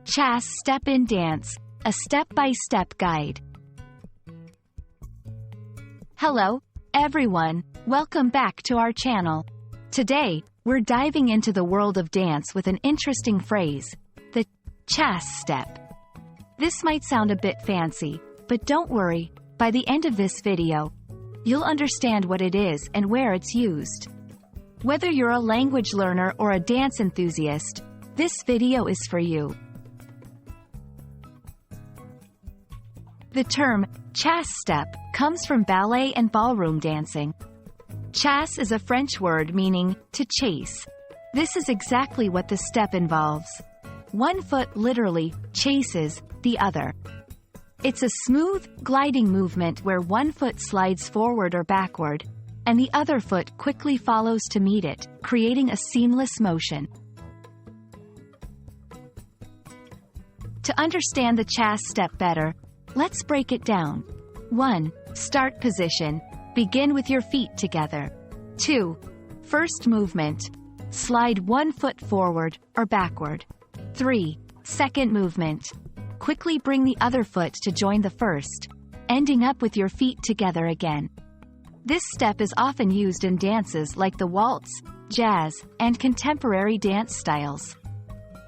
Chasse Step in Dance, a step-by-step guide. Hello, everyone, welcome back to our channel. Today, we're diving into the world of dance with an interesting phrase, the Chasse Step. This might sound a bit fancy, but don't worry, by the end of this video, you'll understand what it is and where it's used. Whether you're a language learner or a dance enthusiast, this video is for you. The term chasse step comes from ballet and ballroom dancing. Chasse is a French word meaning to chase. This is exactly what the step involves. One foot literally chases the other. It's a smooth, gliding movement where one foot slides forward or backward, and the other foot quickly follows to meet it, creating a seamless motion. To understand the chasse step better, let's break it down. 1. Start position. Begin with your feet together. 2. First movement. Slide one foot forward or backward. 3. Second movement. Quickly bring the other foot to join the first, ending up with your feet together again. This step is often used in dances like the waltz, jazz, and contemporary dance styles.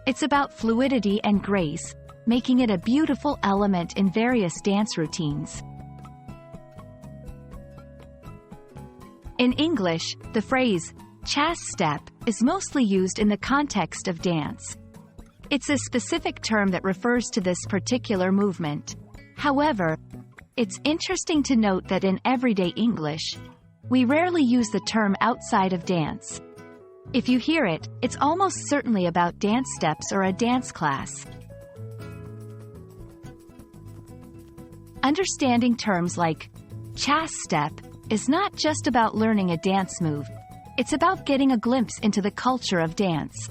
It's about fluidity and grace, making it a beautiful element in various dance routines. In English, the phrase chasse step is mostly used in the context of dance. It's a specific term that refers to this particular movement. However, it's interesting to note that in everyday English, we rarely use the term outside of dance. If you hear it, it's almost certainly about dance steps or a dance class. Understanding terms like chasse step is not just about learning a dance move. It's about getting a glimpse into the culture of dance.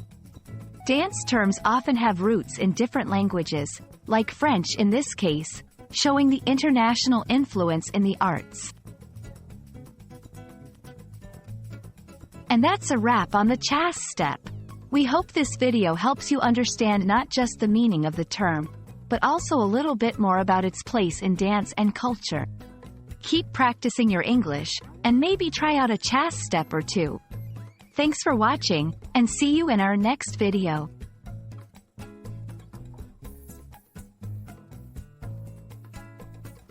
Dance terms often have roots in different languages, like French in this case, showing the international influence in the arts. And that's a wrap on the chasse step. We hope this video helps you understand not just the meaning of the term, but also a little bit more about its place in dance and culture. Keep practicing your English, and maybe try out a chasse step or two. Thanks for watching, and see you in our next video.